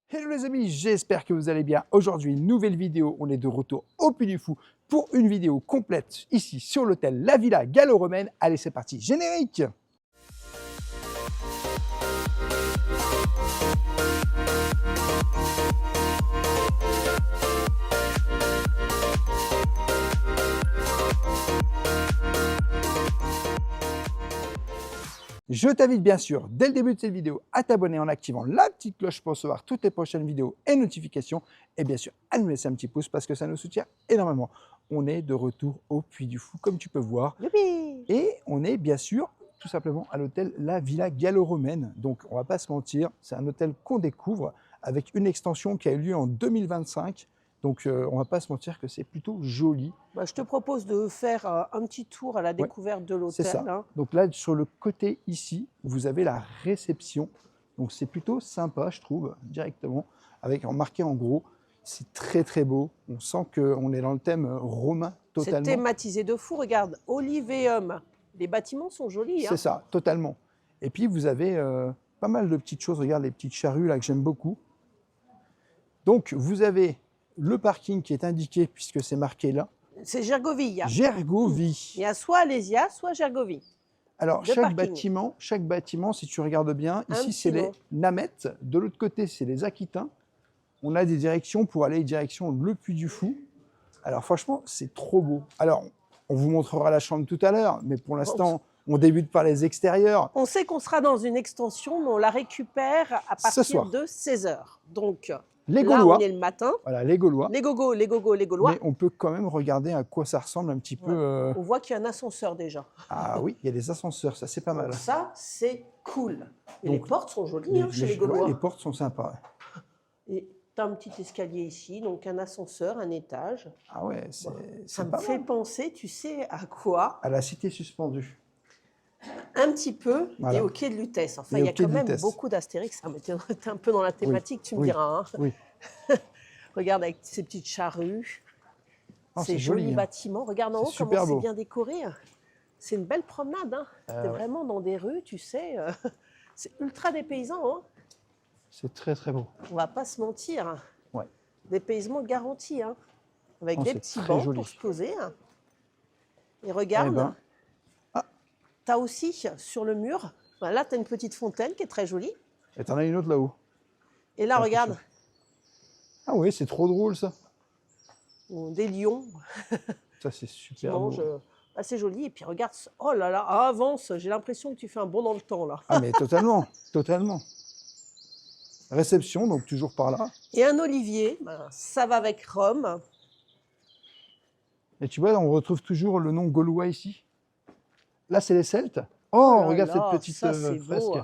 Hello les amis, j'espère que vous allez bien. Aujourd'hui, nouvelle vidéo, on est de retour au Puy du Fou pour une vidéo complète ici sur l'hôtel La Villa Gallo-Romaine. Allez, c'est parti, générique! Je t'invite bien sûr, dès le début de cette vidéo, à t'abonner en activant la petite cloche pour recevoir toutes les prochaines vidéos et notifications. Et bien sûr, à nous laisser un petit pouce parce que ça nous soutient énormément. On est de retour au Puy du Fou, comme tu peux voir. Youpi! Et on est bien sûr, tout simplement, à l'hôtel La Villa Gallo-Romaine. Donc, on ne va pas se mentir, c'est un hôtel qu'on découvre avec une extension qui a eu lieu en 2025. Donc, on ne va pas se mentir que c'est plutôt joli. Bah, je te propose de faire un petit tour à la découverte de C'est l'hôtel. ça. Donc là, sur le côté ici, vous avez la réception. Donc c'est plutôt sympa, je trouve, directement, avec marqué en gros. C'est très très beau. On sent qu'on est dans le thème romain C'est totalement. thématisé de fou. Regarde, Oliveum. Les bâtiments sont jolis. C'est ça, totalement. Et puis vous avez pas mal de petites choses. Regarde les petites charrues là que j'aime beaucoup. Donc vous avez le parking qui est indiqué puisque c'est marqué là. C'est Gergovie. Gergovie. Il y a soit Alésia, soit Gergovie. Alors, de chaque bâtiment, si tu regardes bien, ici, c'est les Namettes. De l'autre côté, c'est les Aquitains. On a des directions pour aller direction le Puy du Fou. Alors, franchement, c'est trop beau. Alors, on vous montrera la chambre tout à l'heure, mais pour l'instant, on débute par les extérieurs. On sait qu'on sera dans une extension, mais on la récupère à partir de 16 h. Donc, les là, Gaulois. on est le matin. Voilà, les Gaulois. Les Gogos, les Gaulois. Mais on peut quand même regarder à quoi ça ressemble un petit peu. On voit qu'il y a un ascenseur déjà. Ah oui, il y a des ascenseurs, ça c'est pas mal. Donc ça, c'est cool. Et donc, les portes sont jolies chez les Gaulois. Ouais, les portes sont sympas. Et tu as un petit escalier ici, donc un ascenseur, un étage. Ah ouais, ça me fait penser, tu sais, à quoi? À la cité suspendue. Un petit peu, voilà. Et au quai de Lutèce. Enfin, il y a quand même beaucoup d'Astérix. Tu es un peu dans la thématique, tu me diras. Hein. Oui. Regarde avec ces petites charrues, ces joli, jolis bâtiments. Regarde en haut comment c'est bien décoré. C'est une belle promenade. Hein. Tu es vraiment dans des rues, tu sais. C'est ultra dépaysant. Hein. C'est très très beau. On va pas se mentir. Ouais. Dépaysement garanti. Hein. Avec des petits bancs pour se poser. Et regarde. Tu as aussi sur le mur, là tu as une petite fontaine qui est très jolie. Et tu en as une autre là-haut. Et là, regarde. Ah oui, c'est trop drôle ça. Des lions. Ça c'est super beau. C'est joli. Et puis regarde, oh là là, avance, j'ai l'impression que tu fais un bond dans le temps là. Ah mais totalement, totalement. Réception, donc toujours par là. Et un olivier, ça va avec Rome. Et tu vois, on retrouve toujours le nom gaulois ici. Là, c'est les Celtes. Oh, regarde cette petite fresque. Beau.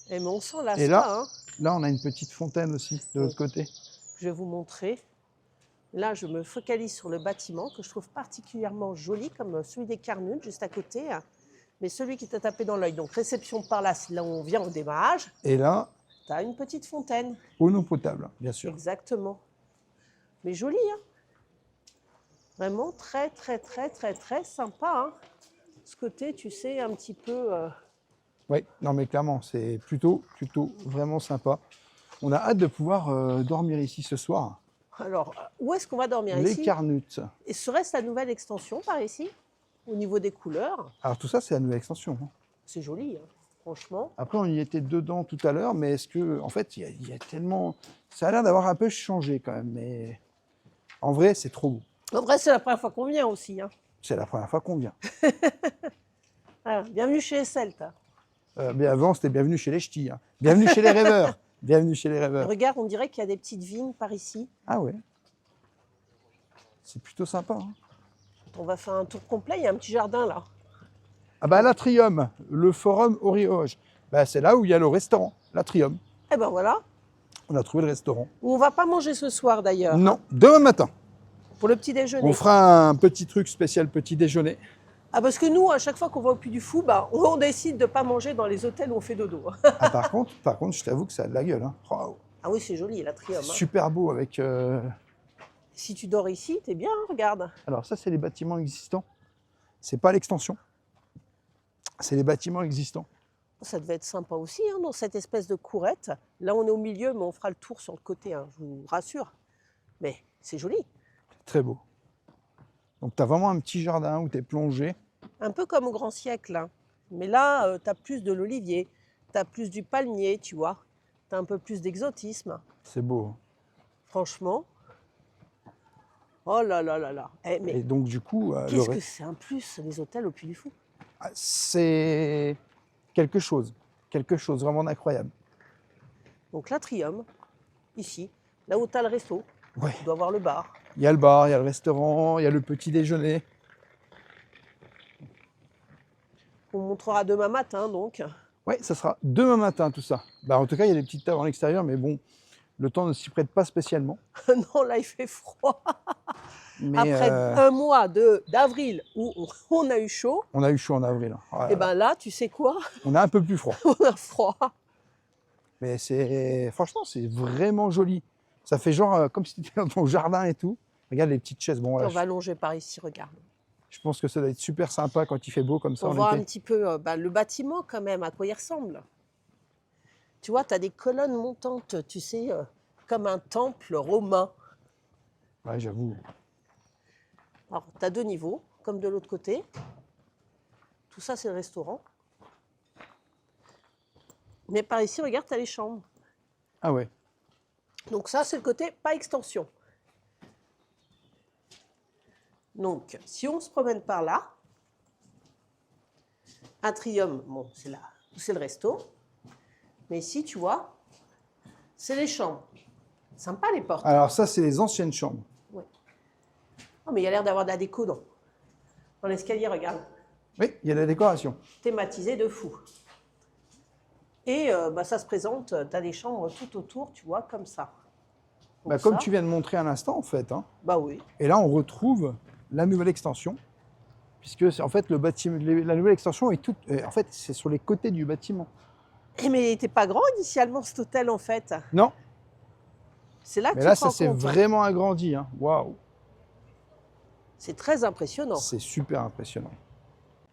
Et mais on s'en lasse Et là, pas. Hein. Là, on a une petite fontaine aussi, de l'autre côté. Je vais vous montrer. Là, je me focalise sur le bâtiment, que je trouve particulièrement joli, comme celui des Carnuts, juste à côté. Mais celui qui t'a tapé dans l'œil. Donc, réception par là, c'est là où on vient au démarrage. Et là, tu as une petite fontaine. Eau non potable, bien sûr. Exactement. Mais joli, hein. Vraiment très, très, très, très, très sympa, hein. Ce côté, tu sais, un petit peu... Oui, non mais clairement, c'est plutôt vraiment sympa. On a hâte de pouvoir dormir ici ce soir. Alors, où est-ce qu'on va dormir ici? Les Carnuts. Et serait-ce la nouvelle extension par ici, au niveau des couleurs? Alors tout ça, c'est la nouvelle extension. Hein. C'est joli, hein, franchement. Après, on y était dedans tout à l'heure, mais est-ce que, en fait, il y a tellement... Ça a l'air d'avoir un peu changé quand même, mais en vrai, c'est trop beau. En vrai, c'est la première fois qu'on vient aussi. Hein. C'est la première fois qu'on vient. Alors, bienvenue chez les Celtes. Mais avant, c'était bienvenue chez les Ch'tis. Hein. Bienvenue chez les rêveurs. Bienvenue chez les rêveurs. Regarde, on dirait qu'il y a des petites vignes par ici. Ah ouais. C'est plutôt sympa. Hein. On va faire un tour complet. Il y a un petit jardin là. Ah bah l'Atrium, le Forum Orioge. Bah, c'est là où il y a le restaurant, l'Atrium. Eh ben voilà. On a trouvé le restaurant. Où on va pas manger ce soir d'ailleurs. Non, demain matin. Pour le petit déjeuner. On fera un petit truc spécial petit déjeuner. Ah parce que nous, à chaque fois qu'on va au Puy du Fou, on décide de ne pas manger dans les hôtels où on fait dodo. Ah, par contre, je t'avoue que ça a de la gueule. Hein. Oh. Ah oui, c'est joli, l'Atrium. Hein. Super beau avec... Si tu dors ici, t'es bien, regarde. Alors ça, c'est les bâtiments existants. C'est pas l'extension. C'est les bâtiments existants. Ça devait être sympa aussi, hein, dans cette espèce de courette. Là, on est au milieu, mais on fera le tour sur le côté, hein, je vous rassure. Mais c'est joli. Très beau. Donc, tu as vraiment un petit jardin où tu es plongé. Un peu comme au grand siècle. Hein. Mais là, tu as plus de l'olivier, tu as plus du palmier, tu vois. Tu as un peu plus d'exotisme. C'est beau. Franchement. Oh là là là là. Eh, mais Et donc, du coup, qu'est-ce que c'est un plus, les hôtels au Puy du Fou? c'est quelque chose vraiment d'incroyable. Donc l'atrium, ici, là où tu as le resto, Ouais. tu dois voir le bar. Il y a le bar, il y a le restaurant, il y a le petit déjeuner. On montrera demain matin, donc. Oui, ça sera demain matin tout ça. Bah, en tout cas, il y a des petites tables en extérieur, mais bon, le temps ne s'y prête pas spécialement. Non, là, il fait froid. Mais, Après un mois d'avril où on a eu chaud, on a eu chaud en avril. Oh là et là. ben là, tu sais quoi? On a un peu plus froid. On a froid. Mais franchement, c'est vraiment joli. Ça fait genre comme si tu étais dans ton jardin et tout. Regarde les petites chaises. Bon, voilà, On va allonger par ici, regarde. je pense que ça doit être super sympa quand il fait beau comme ça On en voit un été. petit peu le bâtiment quand même, à quoi il ressemble. Tu vois, tu as des colonnes montantes, tu sais, comme un temple romain. Ouais, j'avoue. Alors, tu as 2 niveaux, comme de l'autre côté. Tout ça, c'est le restaurant. Mais par ici, regarde, tu as les chambres. Ah ouais. Donc ça, c'est le côté pas extension. Donc, si on se promène par là, atrium, bon, c'est là, c'est le resto. Mais ici, tu vois, c'est les chambres. Sympa les portes. Alors ça, c'est les anciennes chambres. Ouais. Oh, mais il y a l'air d'avoir de la déco dans l'escalier, regarde. Oui, il y a la décoration. Thématisé de fou. Et ça se présente, tu as des chambres tout autour, tu vois, comme ça. Donc Bah, comme ça, tu viens de montrer à l'instant, en fait. Hein. bah oui. Et là, on retrouve la nouvelle extension. Puisque, en fait, le bâtiment, la nouvelle extension est toute. En fait, c'est sur les côtés du bâtiment. Mais il n'était pas grand initialement, cet hôtel, en fait. Non, C'est là que mais tu là, te ça rends s'est compte. vraiment agrandi. Hein. Waouh, C'est très impressionnant. c'est super impressionnant.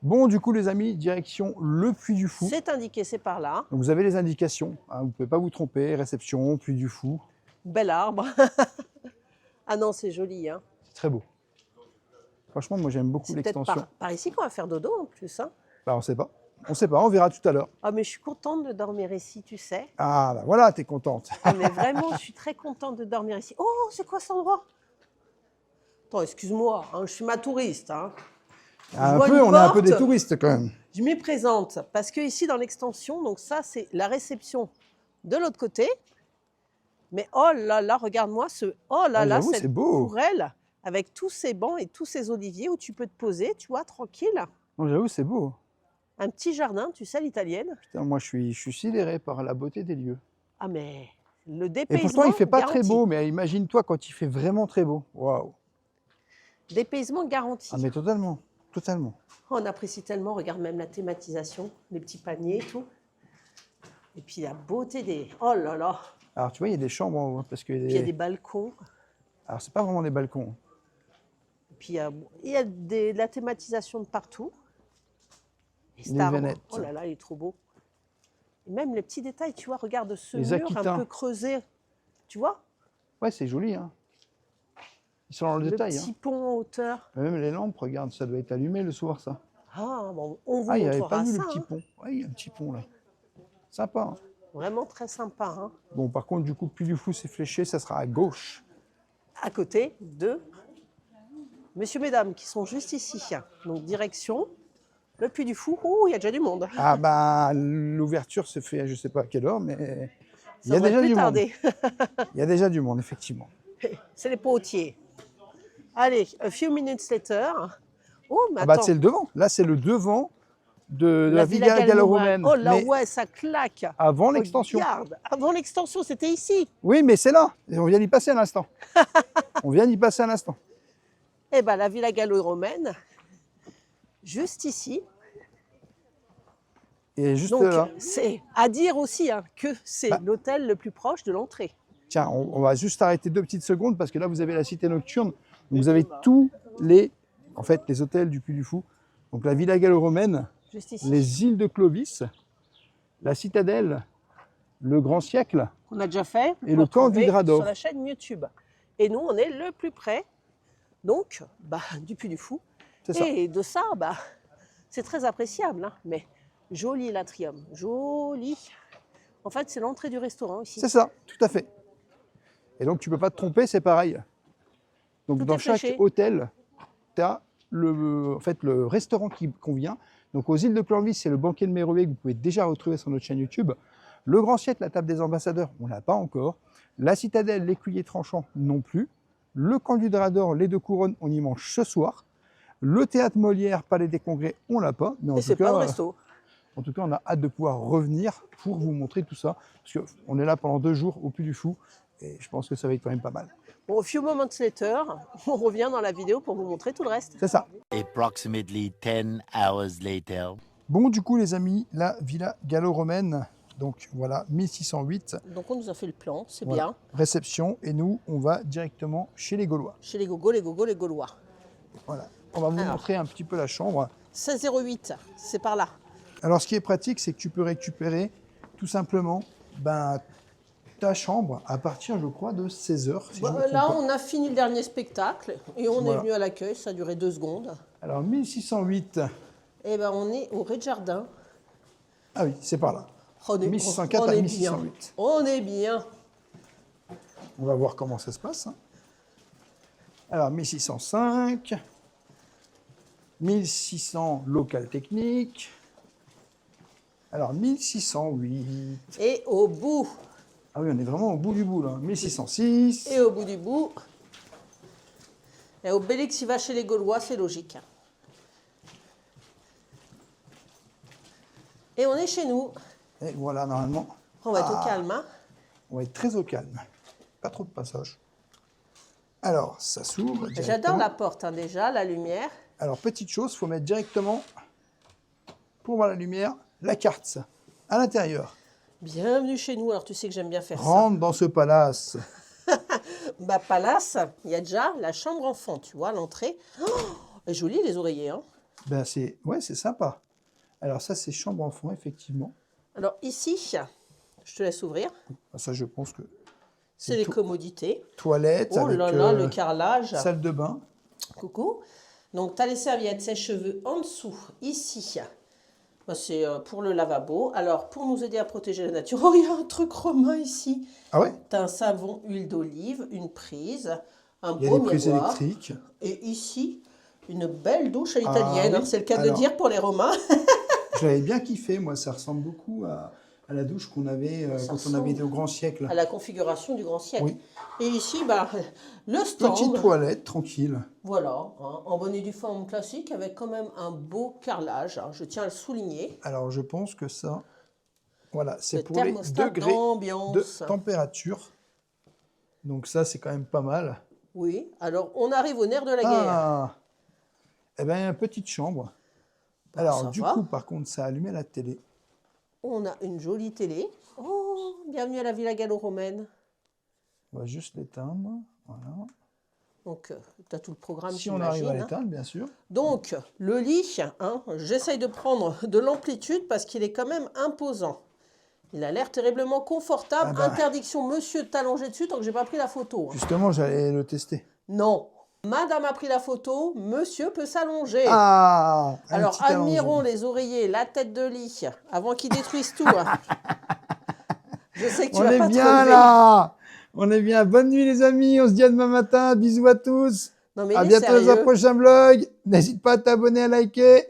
Bon, du coup, les amis, direction le Puy du Fou. C'est indiqué, c'est par là. Donc, vous avez les indications. Hein, vous ne pouvez pas vous tromper. Réception, Puy du Fou. Bel arbre. Ah non, c'est joli. Hein. C'est très beau. Franchement, moi, j'aime beaucoup C'est peut-être l'extension. par ici qu'on va faire dodo en plus. Hein. Bah, on ne sait pas. On ne sait pas. On verra tout à l'heure. Ah, mais je suis contente de dormir ici, tu sais. Ah, bah voilà, t'es contente. Ah, mais vraiment, je suis très contente de dormir ici. Oh, c'est quoi cet endroit? Attends, excuse-moi, hein, je suis ma touriste. Hein. Un vois peu, une on est un peu porte. des touristes quand même. Je m'y présente parce que ici dans l'extension, donc ça c'est la réception de l'autre côté. Mais oh là là, regarde-moi oh là Ah, là, j'avoue, cette c'est beau. tourelle avec tous ces bancs et tous ces oliviers où tu peux te poser, tu vois, tranquille. Non, j'avoue, c'est beau. Un petit jardin, tu sais, l'italienne. Putain, moi, je suis sidéré par la beauté des lieux. Ah mais le Et dépaysement pourtant, il fait pas très garanti. beau, mais imagine-toi quand il fait vraiment très beau. Waouh. Dépaysement garanti. Ah, mais totalement, totalement. Oh, on apprécie tellement, regarde même la thématisation, les petits paniers et tout. Et puis la beauté des... Oh là là. Alors, tu vois, il y a des chambres en haut, parce que... Puis il y a des balcons. Alors, c'est pas vraiment des balcons. Puis il y a de la thématisation de partout. Et cet Des arbre, venettes. oh là là, il est trop beau. Et même les petits détails, tu vois, regarde ce Les mur Aquitains. un peu creusé. Tu vois, Ouais, c'est joli, hein. Ils sont dans le détail. petit Hein. pont en hauteur. Même les lampes, regarde, ça doit être allumé le soir, ça. Ah, bon, on vous Ah, il n'y avait montrera pas vu ça. le petit Hein. pont. Ouais, il y a un petit pont, là. Sympa, hein. Vraiment très sympa. Hein. Bon, par contre, du coup, Puy du Fou, c'est fléché, ça sera à gauche. À côté de messieurs, mesdames, qui sont juste ici. Donc, direction le Puy du Fou. Oh, il y a déjà du monde. Ah, bah, l'ouverture se fait, je ne sais pas à quelle heure, mais il y Ça a aurait déjà pu du monde. tarder. Il y a déjà du monde, effectivement. C'est les potiers. Allez, a few minutes later. Oh, mais Ah bah attends. c'est le devant. Là, c'est le devant de la Villa Villa Gallo-Romaine. Oh là, Mais ouais, ça claque. avant l'extension. Regarde, avant l'extension, c'était ici. Oui, mais c'est là. Et on vient d'y passer à l'instant. On vient d'y passer à l'instant. Eh bien, la Villa Gallo-Romaine, juste ici. Et juste Donc, là. c'est à dire aussi hein, que c'est Bah. l'hôtel le plus proche de l'entrée. Tiens, on va juste arrêter 2 petites secondes parce que là, vous avez la cité nocturne. Donc, vous avez tous les, en fait, les hôtels du Puy du Fou. Donc, la Villa Gallo-Romaine, Juste ici. les îles de Clovis. la Citadelle, le Grand Siècle. On a déjà fait. Et le camp du Drap d'Or. Sur la chaîne YouTube. Et nous, on est le plus près, donc, du Puy du Fou. C'est ça. Et de ça, c'est très appréciable. Hein. Mais joli l'atrium, joli. En fait, c'est l'entrée du restaurant ici. C'est ça, tout à fait. Et donc, tu ne peux pas te tromper, c'est pareil. Donc, dans chaque hôtel, tu as le restaurant qui convient. Donc, aux îles de Planvis, c'est le banquet de Mérué que vous pouvez déjà retrouver sur notre chaîne YouTube. Le Grand Siècle, la table des ambassadeurs, on ne l'a pas encore. La Citadelle, l'écuyer tranchant, non plus. Le camp du Drap d'Or, les deux couronnes, on y mange ce soir. Le théâtre Molière, Palais des Congrès, on l'a pas. Mais et c'est pas le resto. En tout cas, on a hâte de pouvoir revenir pour vous montrer tout ça. Parce qu'on est là pendant 2 jours au Puy du Fou. Et je pense que ça va être quand même pas mal. Bon, a few moments later, on revient dans la vidéo pour vous montrer tout le reste. C'est ça. Approximately 10 hours later. Bon, du coup, les amis, la villa gallo-romaine. Donc voilà, 1608. Donc on nous a fait le plan, c'est Voilà. bien. Réception. Et nous, on va directement chez les Gaulois. Chez les Gogos, les Gaulois. Voilà. On va vous montrer un petit peu la chambre. 1608, c'est par là. Alors, ce qui est pratique, c'est que tu peux récupérer tout simplement ta chambre à partir, je crois, de 16h. Si Là, on a fini le dernier spectacle et on est venu à l'accueil, ça a duré 2 secondes. Alors, 1608. Eh bien, on est au rez-de-jardin. Ah oui, c'est par là. 1604 on à est 1608. Bien. On est bien. On va voir comment ça se passe. Alors, 1605. 1600, local technique. Alors, 1608. Et au bout. Ah oui, on est vraiment au bout du bout, là. 1606. Et au bout du bout. Et au Bélix, il va chez les Gaulois, c'est logique. Et on est chez nous. Et voilà, normalement. On va être au calme. Hein. On va être très au calme. Pas trop de passage. Alors, ça s'ouvre. J'adore la porte, hein, déjà, la lumière. Alors, petite chose, il faut mettre directement, pour voir la lumière, la carte à l'intérieur. Bienvenue chez nous. Alors, tu sais que j'aime bien faire ça. Rentre dans ce palace. Palace, il y a déjà la chambre enfant, tu vois, l'entrée. Oh, est joli les oreillers. Hein. Ouais, c'est sympa. Alors ça, c'est chambre enfant, effectivement. Alors ici, je te laisse ouvrir. Ça, je pense que c'est les commodités. Toilette, oh avec là là, le carrelage. Salle de bain. Coucou. Donc, tu as les serviettes sèche-cheveux en dessous, ici. C'est pour le lavabo. Alors, pour nous aider à protéger la nature, oh, il y a un truc romain ici. Ah ouais? Tu as un savon, huile d'olive, une prise, un beau miroir. Il y a des prises électriques. Et ici, une belle douche à l'italienne. Ah, oui. C'est le cas de le dire pour les Romains. J'avais bien kiffé, moi. Ça ressemble beaucoup à la douche qu'on avait quand on avait été au Grand Siècle. À la configuration du Grand Siècle. Oui. Et ici, le stand. Petite toilette, tranquille. Voilà, hein, en bonne et due forme classique, avec quand même un beau carrelage. Hein, je tiens à le souligner. Alors, je pense que ça, voilà, c'est pour les thermostat degrés d'ambiance. de température. Donc ça, c'est quand même pas mal. Oui, alors on arrive au nerf de la guerre. Eh bien, petite chambre. Alors, du coup, par contre, ça a allumé la télé. On a une jolie télé. Oh, bienvenue à la Villa Gallo-Romaine. On va juste l'éteindre. Voilà. Donc, tu as tout le programme, si on arrive à l'éteindre, bien sûr. Donc, le lit, hein, j'essaye de prendre de l'amplitude parce qu'il est quand même imposant. Il a l'air terriblement confortable. Interdiction, monsieur, de t'allonger dessus tant que j'ai pas pris la photo. Hein. Justement, j'allais le tester. Non. Madame a pris la photo, monsieur peut s'allonger. Ah, alors, admirons les oreillers, la tête de lit, avant qu'ils détruisent tout. Hein. Je sais que tu vas pas te relever. On est bien là. On est bien. Bonne nuit les amis. On se dit à demain matin. Bisous à tous. Non, mais à bientôt dans un prochain vlog. N'hésite pas à t'abonner, à liker.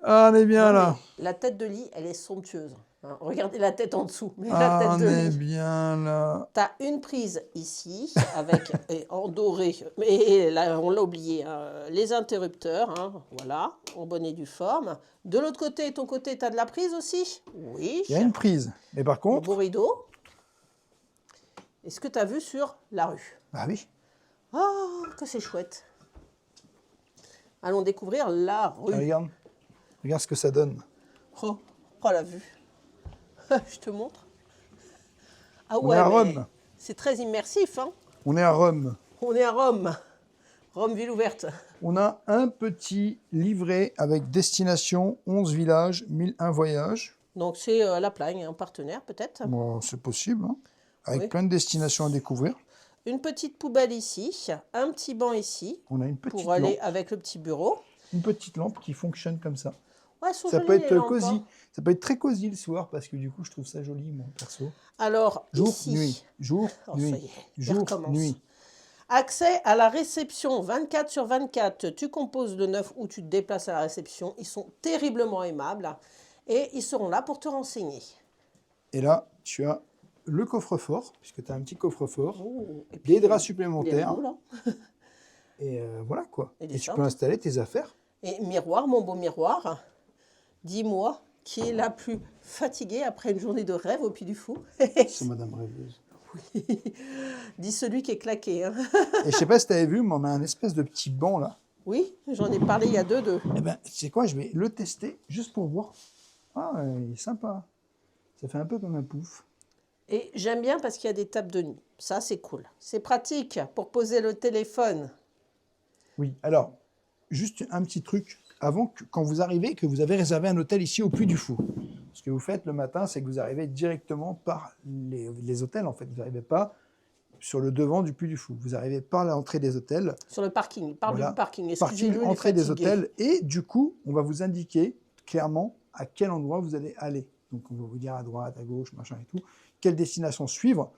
Ah, on est bien là. La tête de lit, elle est somptueuse. Hein, regardez la tête en dessous. Mais la tête de lit. On est bien là. Tu as une prise ici, avec en doré, mais là, on l'a oublié, hein, les interrupteurs, hein, voilà, en bonne et due forme. De l'autre côté, ton côté, tu as de la prise aussi? Oui. Il y a une prise. Mais par contre... Un beau rideau. Est-ce que tu as vu sur la rue? Ah oui. Oh, que c'est chouette. Allons découvrir la rue. Ah, regarde ce que ça donne. Oh la vue. Je te montre. Ah ouais, on est à Rome. C'est très immersif. Hein. On est à Rome. On est à Rome. Rome, ville ouverte. On a un petit livret avec destination 11 villages, 1001 voyages. Donc c'est la Plagne, un partenaire peut-être. Bon, c'est possible, hein. Avec Oui. plein de destinations à découvrir. Une petite poubelle ici, un petit banc ici, On a une petite pour aller lampe. avec le petit bureau. Une petite lampe qui fonctionne comme ça. Ouais, elles sont Ça jolies, peut les être lampes, cosy. hein. Ça peut être très cosy le soir parce que du coup, je trouve ça joli, moi, perso. Alors, Jour, ici, nuit. Jour, oh, ça nuit. y est, il Jour, recommence. nuit. Accès à la réception 24/24. Tu composes le 9 ou tu te déplaces à la réception. Ils sont terriblement aimables et ils seront là pour te renseigner. Et là, tu as le coffre-fort, puisque tu as un petit coffre-fort, Oh, et des draps il est supplémentaires. beau, là. Et voilà quoi. Et des Et tu shorts. peux installer tes affaires. Et miroir, mon beau miroir, dis-moi qui est la plus fatiguée après une journée de rêve au Puy du Fou. C'est Madame Rêveuse. Dis celui qui est claqué, hein. Et je sais pas si tu avais vu, mais on a un espèce de petit banc là. Oui, j'en ai parlé il y a deux. Eh ben, tu sais quoi, je vais le tester juste pour voir. Ah, il est sympa. Ça fait un peu comme un pouf. Et j'aime bien parce qu'il y a des tables de nuit. Ça, c'est cool. C'est pratique pour poser le téléphone. Oui, alors, juste un petit truc. Avant, quand vous arrivez, que vous avez réservé un hôtel ici au Puy du Fou. Ce que vous faites le matin, c'est que vous arrivez directement par les hôtels, en fait. Vous n'arrivez pas sur le devant du Puy du Fou. Vous arrivez par l'entrée des hôtels. Sur le parking, il parle Voilà. du parking. Parking, Excusez-le, entrée des hôtels. Et du coup, on va vous indiquer clairement à quel endroit vous allez aller. Donc, on va vous dire à droite, à gauche, machin et tout. Quelle destination suivre.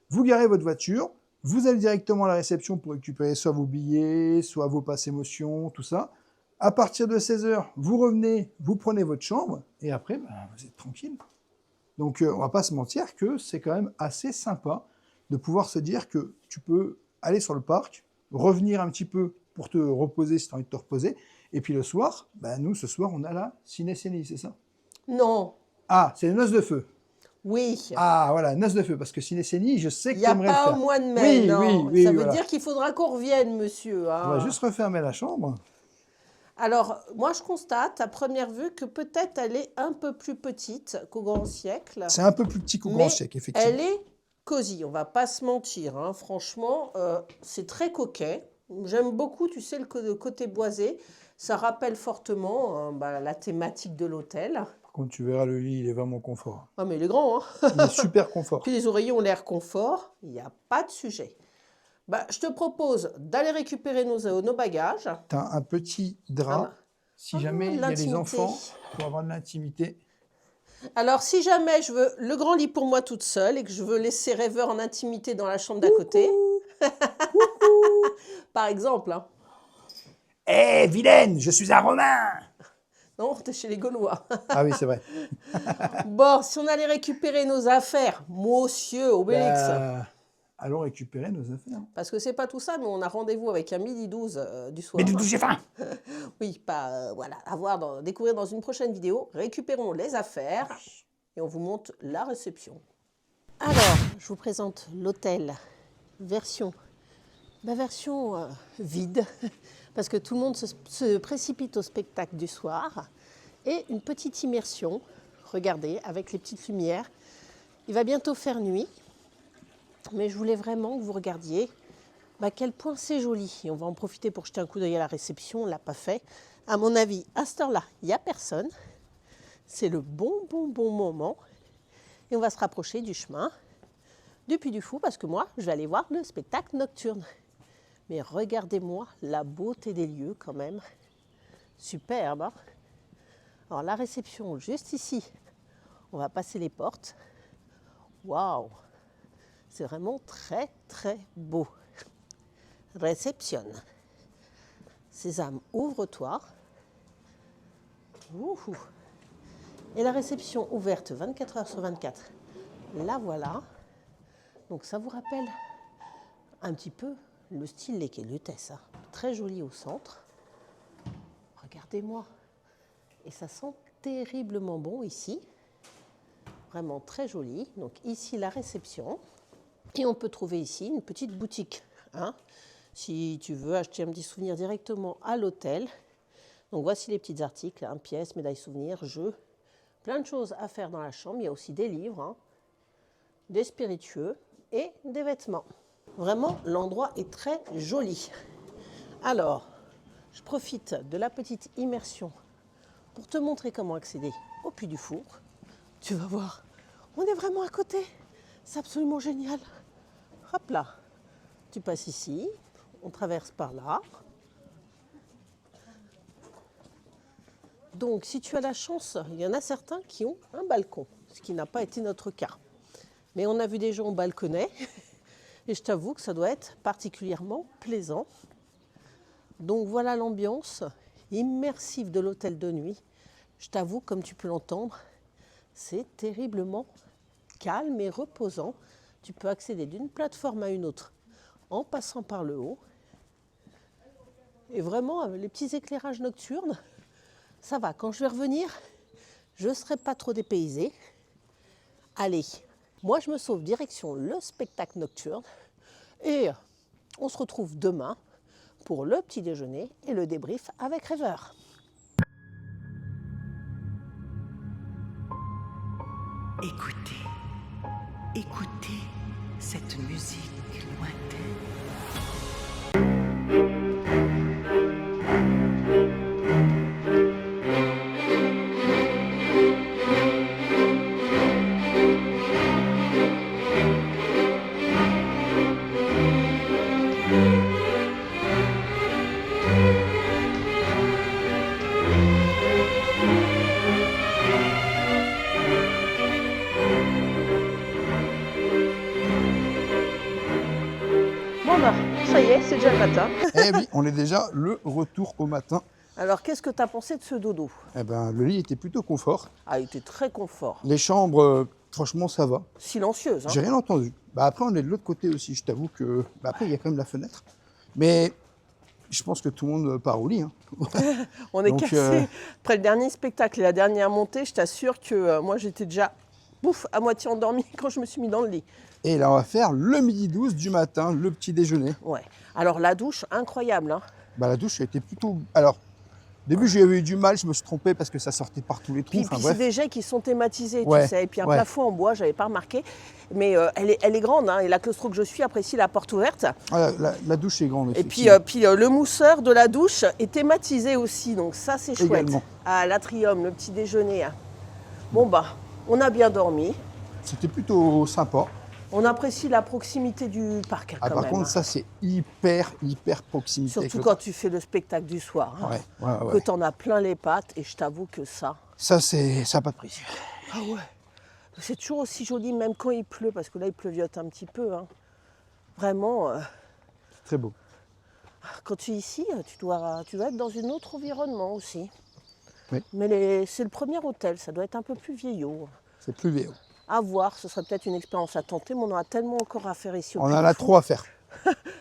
Vous garez votre voiture. Vous allez directement à la réception pour récupérer soit vos billets, soit vos passes émotions, tout ça. À partir de 16h, vous revenez, vous prenez votre chambre, et après, ben, vous êtes tranquille. Donc, on va pas se mentir que c'est quand même assez sympa de pouvoir se dire que tu peux aller sur le parc, revenir un petit peu pour te reposer si tu as envie de te reposer, et puis le soir, ben, nous, ce soir, on a la ciné-cénie, c'est ça? Non. Ah, c'est les noces de feu. Oui. Ah, voilà, noces de feu, parce que ciné-cénie, je sais Il que n'y tu a aimerais le pas faire. au mois de mai, Oui, non. oui, oui, Ça veut voilà. dire qu'il faudra qu'on revienne, monsieur. On va Ah. juste refermer la chambre. Alors, moi, je constate à première vue que peut-être elle est un peu plus petite qu'au grand siècle. C'est un peu plus petit qu'au Mais grand siècle, effectivement. elle est cosy, on va pas se mentir, hein. Franchement, c'est très coquet. J'aime beaucoup, tu sais, le côté boisé. Ça rappelle fortement la thématique de l'hôtel. Par contre, tu verras, le lit, il est vraiment confort. Ah, mais il est grand, hein. Il est super confort. Puis les oreillers ont l'air confort, il n'y a pas de sujet. Je te propose d'aller récupérer nos bagages. Tu as un petit drap, Ah, si jamais il y a des l'intimité. enfants, pour avoir de l'intimité. Alors, si jamais je veux le grand lit pour moi toute seule et que je veux laisser rêveur en intimité dans la chambre d'à côté, par exemple, hein. Hé, vilaine, je suis un Romain! Non, t'es chez les Gaulois. Ah oui, c'est vrai. Bon, si on allait récupérer nos affaires, monsieur Obélix, Allons récupérer nos affaires. parce que c'est pas tout ça, mais on a rendez-vous avec un midi 12 du soir. Mais du tout, j'ai faim! Oui, voilà, découvrir dans une prochaine vidéo. Récupérons les affaires et on vous montre la réception. Alors, je vous présente l'hôtel version vide, parce que tout le monde se précipite au spectacle du soir. Et une petite immersion, regardez, avec les petites lumières. Il va bientôt faire nuit, mais je voulais vraiment que vous regardiez à quel point c'est joli. Et on va en profiter pour jeter un coup d'œil à la réception, on ne l'a pas fait. À mon avis, à cette heure-là, il n'y a personne. C'est le bon moment. Et on va se rapprocher du chemin du Puy du Fou, parce que moi, je vais aller voir le spectacle nocturne. Mais regardez-moi la beauté des lieux quand même. Superbe, hein? Alors la réception, juste ici, on va passer les portes. Waouh! C'est vraiment très très beau. Réceptionne. Sésame, ouvre-toi. Ouhou. Et la réception ouverte 24 heures sur 24. La voilà. Donc ça vous rappelle un petit peu le style Les Quais de Lutèce, hein. Très joli au centre. Regardez-moi. Et ça sent terriblement bon ici. Vraiment très joli. Donc ici la réception. Et on peut trouver ici une petite boutique, hein, si tu veux acheter un petit souvenir directement à l'hôtel. Donc voici les petits articles, hein, pièces, médailles souvenirs, jeux. Plein de choses à faire dans la chambre. Il y a aussi des livres, hein, des spiritueux et des vêtements. Vraiment, l'endroit est très joli. Alors, je profite de la petite immersion pour te montrer comment accéder au Puy du Four. Tu vas voir, on est vraiment à côté. C'est absolument génial. Hop là, tu passes ici, on traverse par là. Donc, si tu as la chance, il y en a certains qui ont un balcon, ce qui n'a pas été notre cas. Mais on a vu des gens au balconnet, et je t'avoue que ça doit être particulièrement plaisant. Donc voilà l'ambiance immersive de l'hôtel de nuit. Je t'avoue, comme tu peux l'entendre, c'est terriblement calme et reposant. Tu peux accéder d'une plateforme à une autre en passant par le haut. Et vraiment, les petits éclairages nocturnes, ça va. Quand je vais revenir, je ne serai pas trop dépaysée. Allez, moi je me sauve direction le spectacle nocturne. Et on se retrouve demain pour le petit déjeuner et le débrief avec Rêveur. Écoutez, écoutez cette musique lointaine. Bon bah, ça y est, c'est déjà le matin. Eh oui, on est déjà le retour au matin. Alors, qu'est-ce que tu as pensé de ce dodo? Eh ben, le lit était plutôt confort. Ah, il était très confort. Les chambres, franchement, ça va. Silencieuse, hein. J'ai rien entendu. Bah, après, on est de l'autre côté aussi. Je t'avoue que... Bah, après, il y a quand même la fenêtre. Mais je pense que tout le monde part au lit. Hein. On est Donc, cassé. Après le dernier spectacle et la dernière montée, je t'assure que moi, j'étais déjà à moitié endormie quand je me suis mis dans le lit. Et là, on va faire le midi 12 du matin, le petit déjeuner. Ouais. Alors, la douche, incroyable, hein. Bah, la douche a été plutôt... Alors, au début, j'avais eu du mal, je me suis trompé parce que ça sortait par tous les trous. Puis, Enfin, puis bref. c'est des jets qui sont thématisés, Ouais, tu sais. Et puis un ouais. plafond en bois, j'avais pas remarqué. Mais elle est grande, hein. Et la claustro que je suis apprécie la porte ouverte. Ah, la douche est grande. Et puis, effectivement. le mousseur de la douche est thématisé aussi. Donc ça, c'est chouette. Également. À l'atrium, le petit déjeuner, hein. Bon, bah, on a bien dormi. C'était plutôt sympa. On apprécie la proximité du parc, Ah, quand par même, contre, hein. ça, c'est hyper proximité. Surtout avec quand tu fais le spectacle du soir, hein. Ouais. Que t'en as plein les pattes. Et je t'avoue que ça... Ça n'a pas de prix. Ah ouais. C'est toujours aussi joli, même quand il pleut, parce que là, il pleuviote un petit peu, hein. Vraiment, Très beau. quand tu es ici, tu dois être dans un autre environnement aussi. Oui. Mais c'est le premier hôtel, ça doit être un peu plus vieillot. C'est plus vieux. À voir, ce serait peut-être une expérience à tenter, mais on a tellement encore à faire ici. On en a trop à faire.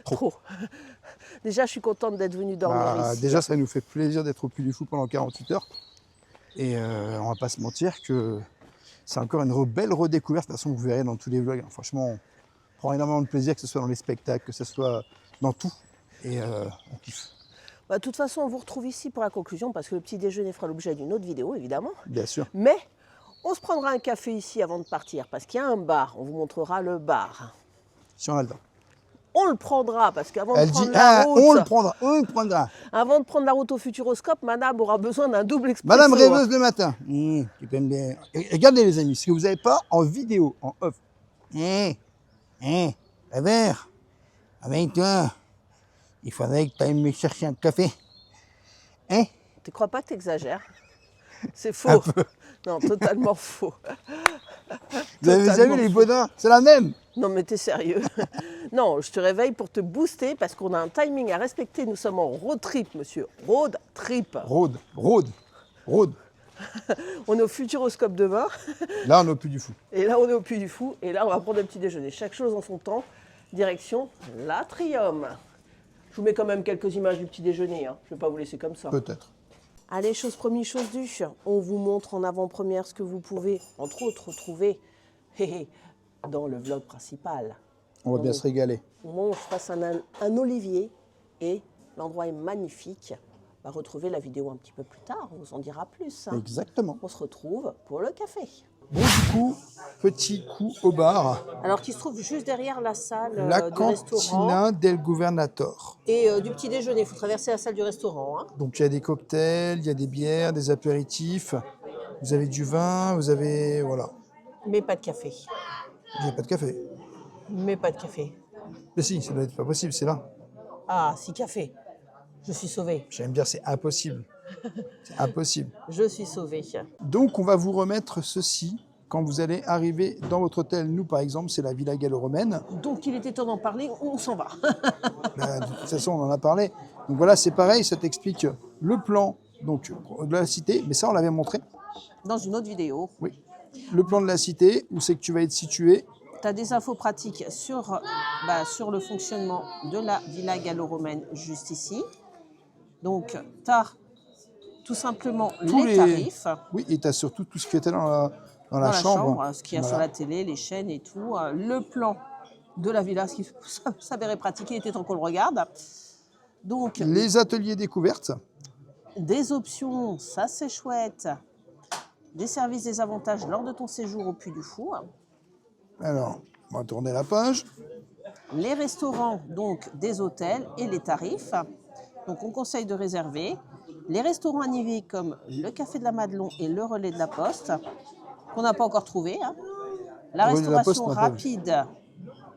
Trop. Déjà, je suis contente d'être venue dormir ici. Déjà, ça nous fait plaisir d'être au Puy du Fou pendant 48 heures. Et on va pas se mentir que c'est encore une belle redécouverte. De toute façon, vous verrez dans tous les vlogs. Franchement, on prend énormément de plaisir, que ce soit dans les spectacles, que ce soit dans tout. Et on kiffe. Bah, de toute façon, on vous retrouve ici pour la conclusion, parce que le petit déjeuner fera l'objet d'une autre vidéo, évidemment. Bien sûr. Mais on se prendra un café ici avant de partir, parce qu'il y a un bar. On vous montrera le bar. Si on a le temps. On le prendra, parce qu'avant de Elle dit, prendre la route, on le prendra. avant de prendre la route au Futuroscope, madame aura besoin d'un double expresso. Madame rêveuse le matin. Tu peux me dire. Regardez les amis, ce que vous n'avez pas en vidéo, en off. Rêveur, avec toi, il faudrait que tu ailles me chercher un café. Hein? Tu crois pas que tu exagères? C'est faux. Non, totalement faux. Vous avez déjà vu les bodins? C'est la même. Non, mais t'es sérieux? Non, je te réveille pour te booster parce qu'on a un timing à respecter. Nous sommes en road trip, monsieur. Road trip. Road. On est au Futuroscope demain. Là, on est au Puy du Fou. Et là, on est au Puy du Fou. Et là, on va prendre un petit déjeuner. Chaque chose en son temps. Direction l'Atrium. Je vous mets quand même quelques images du petit déjeuner, hein. Je ne vais pas vous laisser comme ça. Peut-être. Allez, chose promise, chose due. On vous montre en avant-première ce que vous pouvez, entre autres, retrouver dans le vlog principal. On va bien se régaler. On mange face à un olivier et l'endroit est magnifique. On va retrouver la vidéo un petit peu plus tard, on vous en dira plus, hein. Exactement. On se retrouve pour le café. Bon, du coup, petit coup au bar. Alors, qui se trouve juste derrière la salle La du restaurant Cantina del Governator. et du petit déjeuner. Il faut traverser la salle du restaurant, hein. Donc, il y a des cocktails, il y a des bières, des apéritifs. Vous avez du vin, vous avez... Voilà. Mais pas de café. Il n'y a pas de café. Mais pas de café. Mais si, ça doit être pas possible, c'est là. Ah, si, café. Je suis sauvée. J'allais me dire, c'est impossible. C'est impossible. Je suis sauvée. Donc, on va vous remettre ceci quand vous allez arriver dans votre hôtel. Nous, par exemple, c'est la Villa Gallo-Romaine. Donc, il était temps d'en parler, on s'en va. Ben, de toute façon, on en a parlé. Donc voilà, c'est pareil, ça t'explique le plan donc, de la cité, mais ça, on l'avait montré. Dans une autre vidéo. Oui. Le plan de la cité, où c'est que tu vas être situé. Tu as des infos pratiques sur le fonctionnement de la Villa Gallo-Romaine juste ici. Donc, tu as tout simplement les tarifs. Oui, et tu as surtout tout ce qui était dans la chambre. Ce qu'il y a sur la télé, les chaînes et tout. Le plan de la villa, ce qui s'avérait pratique, il était temps qu'on le regarde. Donc, les ateliers découvertes. Des options, ça c'est chouette. Des services, des avantages lors de ton séjour au Puy du Fou. Alors, on va tourner la page. Les restaurants, donc des hôtels et les tarifs. Donc, on conseille de réserver. Les restaurants animés comme le Café de la Madelon et le Relais de la Poste, qu'on n'a pas encore trouvé. Hein. La restauration rapide,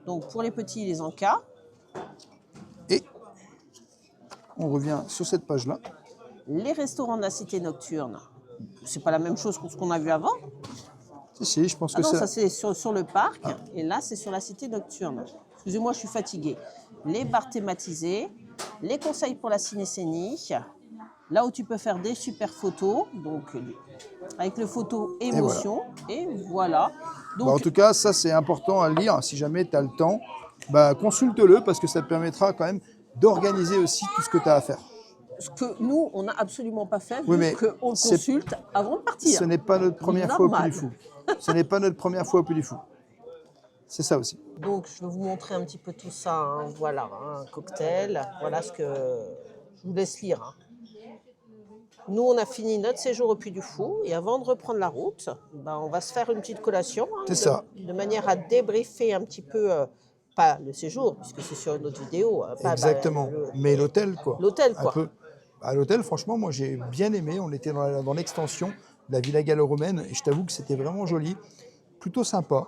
donc pour les petits et les encas. Et on revient sur cette page-là. Les restaurants de la cité nocturne, c'est pas la même chose que ce qu'on a vu avant. Si, je pense que non, c'est... ça c'est sur le parc, et là c'est sur la cité nocturne. Excusez-moi, je suis fatiguée. Les bars thématisés, les conseils pour la cinécénie, là où tu peux faire des super photos, donc avec le photo émotion, et voilà. Donc, en tout cas, ça c'est important à lire, si jamais tu as le temps, consulte-le parce que ça te permettra quand même d'organiser aussi tout ce que tu as à faire. Ce que nous, on n'a absolument pas fait, oui, vu qu'on le consulte avant de partir. Ce n'est pas notre première fois au Puy du Fou. Ce n'est pas notre première fois au Puy du Fou. C'est ça aussi. Donc, je vais vous montrer un petit peu tout ça. Hein. Voilà, un cocktail. Voilà ce que je vous laisse lire. Hein. Nous, on a fini notre séjour au Puy du Fou. Et avant de reprendre la route, on va se faire une petite collation. Hein, c'est ça. De manière à débriefer un petit peu, pas le séjour, puisque c'est sur une autre vidéo. Exactement. Mais l'hôtel, quoi. L'hôtel, quoi. Un peu. À l'hôtel, franchement, moi, j'ai bien aimé. On était dans l'extension de la Villa Gallo-Romaine. Et je t'avoue que c'était vraiment joli. Plutôt sympa.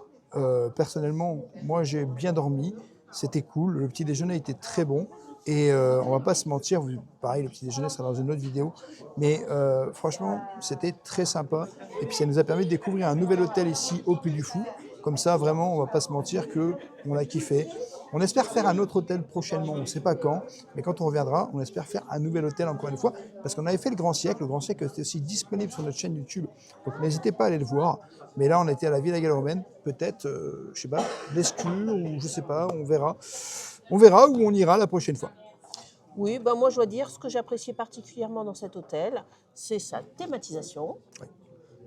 Personnellement, moi, j'ai bien dormi. C'était cool. Le petit déjeuner était très bon. Et on va pas se mentir, pareil, le petit déjeuner sera dans une autre vidéo. Mais franchement, c'était très sympa. Et puis, ça nous a permis de découvrir un nouvel hôtel ici au Puy du Fou. Comme ça, vraiment, on va pas se mentir qu'on l'a kiffé. On espère faire un autre hôtel prochainement, on ne sait pas quand, mais quand on reviendra, on espère faire un nouvel hôtel encore une fois, parce qu'on avait fait le Grand Siècle. Le Grand Siècle était aussi disponible sur notre chaîne YouTube, donc n'hésitez pas à aller le voir. Mais là, on était à la Villa Gallo-Romaine, peut-être, je sais pas, l'Escure, ou je sais pas, on verra. On verra où on ira la prochaine fois. Oui, moi je dois dire, ce que j'ai apprécié particulièrement dans cet hôtel, c'est sa thématisation. Oui.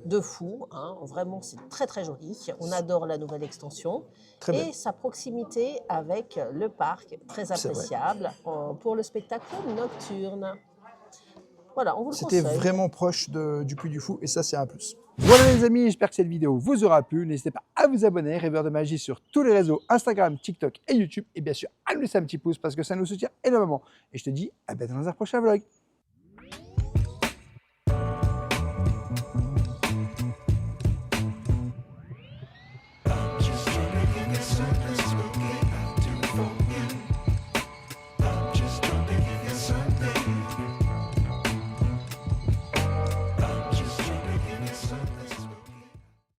De fou, hein, vraiment c'est très très joli, on adore la nouvelle extension et sa proximité avec le parc, très appréciable pour le spectacle nocturne. Voilà, on vous le conseille. C'était vraiment proche du Puy du Fou et ça c'est un plus. Voilà les amis, j'espère que cette vidéo vous aura plu. N'hésitez pas à vous abonner, Rêveur de Magie sur tous les réseaux, Instagram, TikTok et YouTube. Et bien sûr, à nous laisser un petit pouce parce que ça nous soutient énormément. Et je te dis à bientôt dans un prochain vlog.